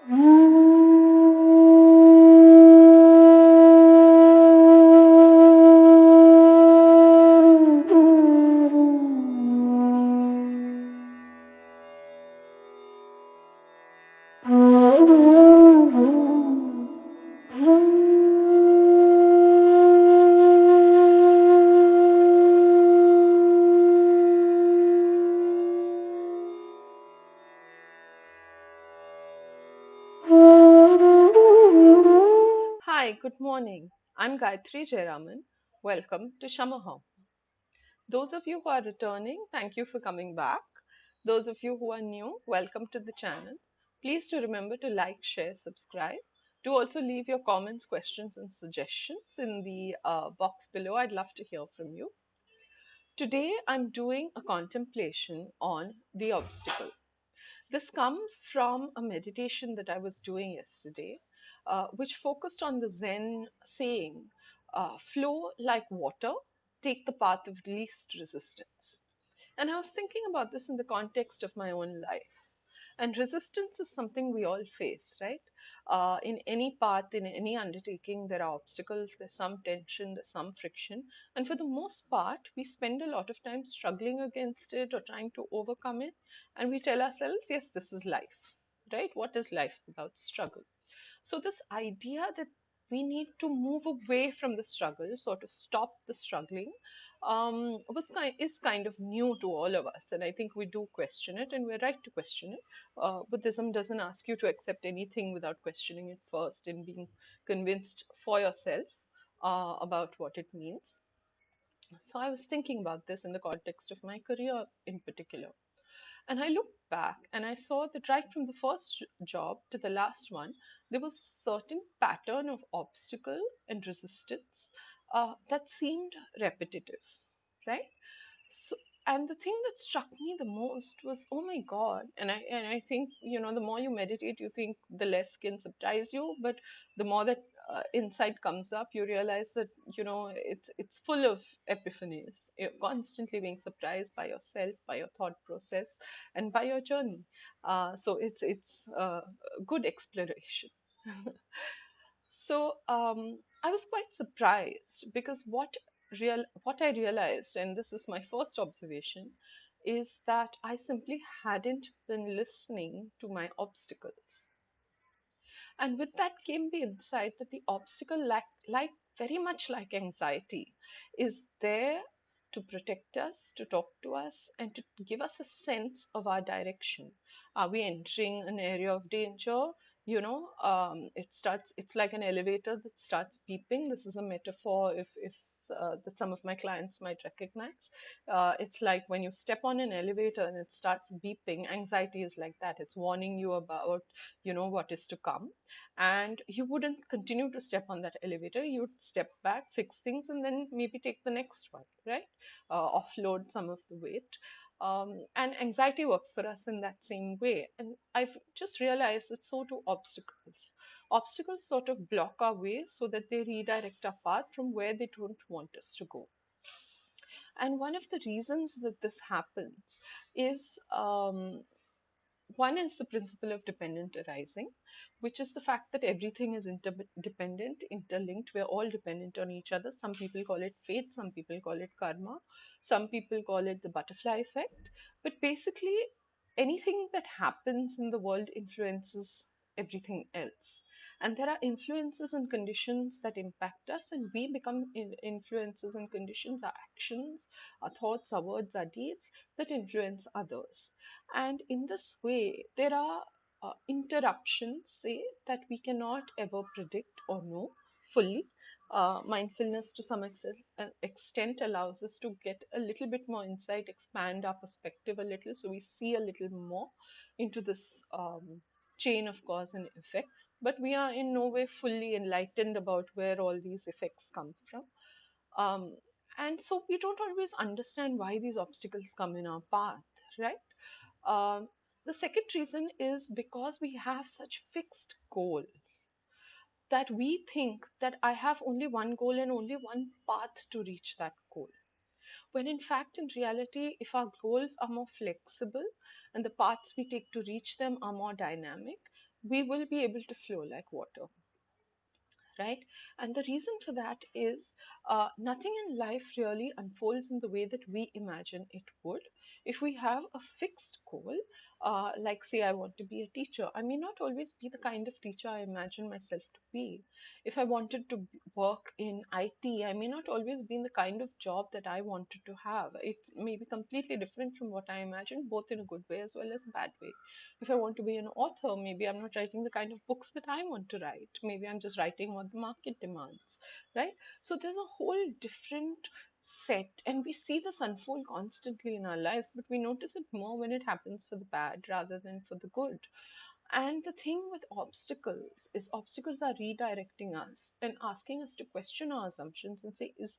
Hi, good morning. I'm Gayatri Jayaraman. Welcome to Shamaha. Those of you who are returning, thank you for coming back. Those of you who are new, welcome to the channel. Please do remember to like, share, subscribe. Do also leave your comments, questions, and suggestions in the box below. I'd love to hear from you. Today, I'm doing a contemplation on the obstacle. This comes from a meditation that I was doing yesterday, which focused on the Zen saying, flow like water, take the path of least resistance. And I was thinking about this in the context of my own life. And resistance is something we all face, right? In any path, in any undertaking, there are obstacles, there's some tension, there's some friction. And for the most part, we spend a lot of time struggling against it or trying to overcome it. And we tell ourselves, yes, this is life, right? What is life without struggle? So, this idea that we need to move away from the struggle, sort of stop the struggling, is kind of new to all of us. And I think we do question it, and we're right to question it. Buddhism doesn't ask you to accept anything without questioning it first and being convinced for yourself about what it means. So, I was thinking about this in the context of my career in particular. And I looked back and I saw that right from the first job to the last one, there was a certain pattern of obstacle and resistance that seemed repetitive, right? So, and the thing that struck me the most was, oh my God! And I think the more you meditate, you think the less can surprise you, but the more that insight comes up, you realize that it's full of epiphanies. You're constantly being surprised by yourself, by your thought process, and by your journey. So it's a good exploration. So I was quite surprised because what I realized, and this is my first observation, is that I simply hadn't been listening to my obstacles. And with that came the insight that the obstacle, like very much like anxiety, is there to protect us, to talk to us, and to give us a sense of our direction. Are we entering an area of danger? It's like an elevator that starts beeping. This is a metaphor if that some of my clients might recognize. It's like when you step on an elevator and it starts beeping. Anxiety is like that. It's warning you about what is to come, and you wouldn't continue to step on that elevator. You'd step back, fix things, and then maybe take the next one, right? Offload some of the weight. And anxiety works for us in that same way. And I've just realized that so do obstacles. Obstacles sort of block our way so that they redirect our path from where they don't want us to go. And one of the reasons that this happens is one is the principle of dependent arising, which is the fact that everything is interdependent, interlinked. We're all dependent on each other. Some people call it fate, some people call it karma, some people call it the butterfly effect. But basically, anything that happens in the world influences everything else. And there are influences and conditions that impact us, and we become influences and conditions, our actions, our thoughts, our words, our deeds that influence others. And in this way, there are interruptions, say, that we cannot ever predict or know fully. Mindfulness, to some extent, allows us to get a little bit more insight, expand our perspective a little, so we see a little more into this chain of cause and effect. But we are in no way fully enlightened about where all these effects come from. Um, and so we don't always understand why these obstacles come in our path, right? Um, the second reason is because we have such fixed goals that we think that I have only one goal and only one path to reach that goal. When in fact, in reality, if our goals are more flexible and the paths we take to reach them are more dynamic, we will be able to flow like water, right? And the reason for that is nothing in life really unfolds in the way that we imagine it would. If we have a fixed goal, like say I want to be a teacher, I may not always be the kind of teacher I imagine myself to be. If I wanted to work in IT, I may not always be in the kind of job that I wanted to have. It may be completely different from what I imagined, both in a good way as well as a bad way. If I want to be an author, maybe I'm not writing the kind of books that I want to write. Maybe I'm just writing what the market demands, right? So there's a whole different set, and we see this unfold constantly in our lives, but we notice it more when it happens for the bad rather than for the good. And the thing with obstacles is obstacles are redirecting us and asking us to question our assumptions and say, is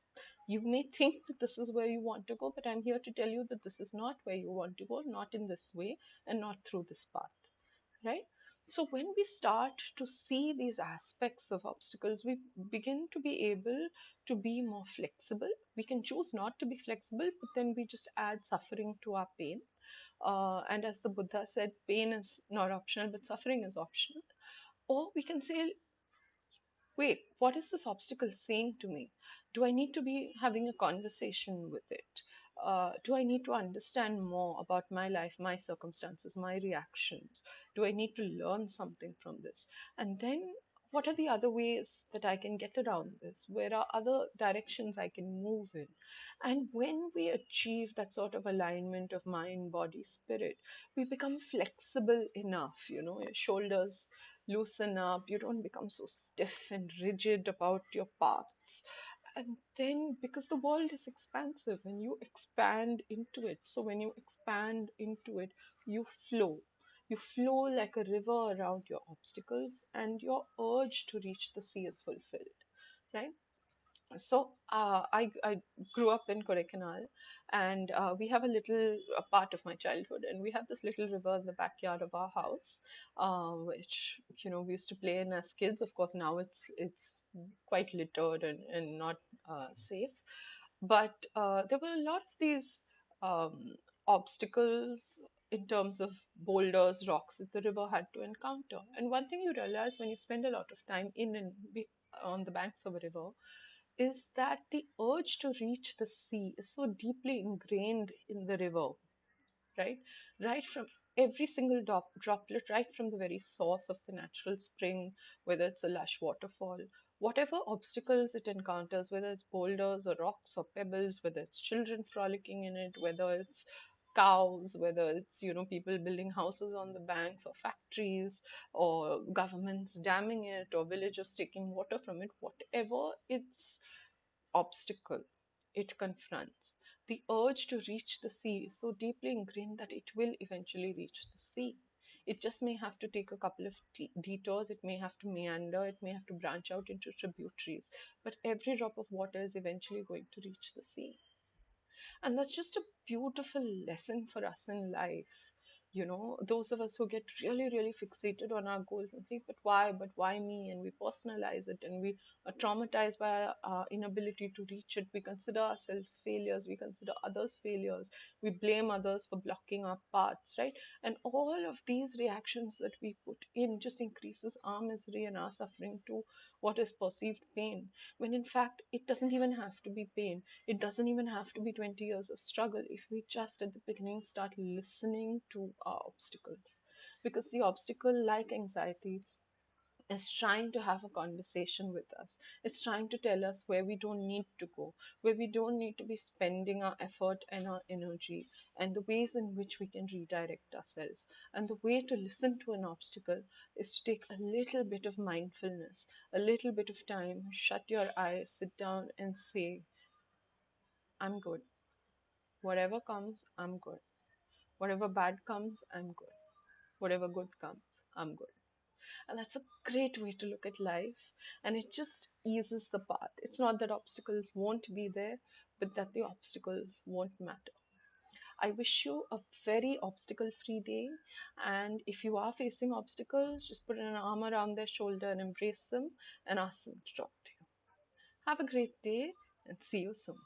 you may think that this is where you want to go, but I'm here to tell you that this is not where you want to go, not in this way and not through this path, right? So when we start to see these aspects of obstacles, we begin to be able to be more flexible. We can choose not to be flexible, but then we just add suffering to our pain. And as the Buddha said, pain is not optional, but suffering is optional. Or we can say, wait, what is this obstacle saying to me? Do I need to be having a conversation with it? Do I need to understand more about my life, my circumstances, my reactions? Do I need to learn something from this? And then what are the other ways that I can get around this? Where are other directions I can move in? And when we achieve that sort of alignment of mind, body, spirit, we become flexible enough, your shoulders loosen up, you don't become so stiff and rigid about your paths. And then, because the world is expansive and you expand into it, so when you expand into it, you flow. You flow like a river around your obstacles, and your urge to reach the sea is fulfilled, right? So I grew up in Kodaikanal, and we have a little a part of my childhood, and we have this little river in the backyard of our house, which we used to play in as kids. Of course, now it's quite littered and not safe, but there were a lot of these um, obstacles in terms of boulders, rocks that the river had to encounter. And one thing you realize when you spend a lot of time in and on the banks of a river is that the urge to reach the sea is so deeply ingrained in the river, right? Right from every single droplet, right from the very source of the natural spring, whether it's a lush waterfall, whatever obstacles it encounters, whether it's boulders or rocks or pebbles, whether it's children frolicking in it, whether it's cows, whether it's people building houses on the banks or factories or governments damming it or villagers taking water from it, whatever its obstacle it confronts, the urge to reach the sea is so deeply ingrained that it will eventually reach the sea. It just may have to take a couple of detours, it may have to meander, it may have to branch out into tributaries, but every drop of water is eventually going to reach the sea. And that's just a beautiful lesson for us in life. Those of us who get really, really fixated on our goals and say, but why me? And we personalize it and we are traumatized by our inability to reach it. We consider ourselves failures. We consider others failures. We blame others for blocking our paths, right? And all of these reactions that we put in just increases our misery and our suffering to what is perceived pain. When in fact, it doesn't even have to be pain. It doesn't even have to be 20 years of struggle if we just at the beginning start listening to our obstacles. Because the obstacle, like anxiety, is trying to have a conversation with us. It's trying to tell us where we don't need to go, where we don't need to be spending our effort and our energy, and the ways in which we can redirect ourselves. And the way to listen to an obstacle is to take a little bit of mindfulness, a little bit of time, shut your eyes, sit down, and say, I'm good. Whatever comes, I'm good. Whatever bad comes, I'm good. Whatever good comes, I'm good. And that's a great way to look at life. And it just eases the path. It's not that obstacles won't be there, but that the obstacles won't matter. I wish you a very obstacle free day. And if you are facing obstacles, just put an arm around their shoulder and embrace them and ask them to talk to you. Have a great day and see you soon.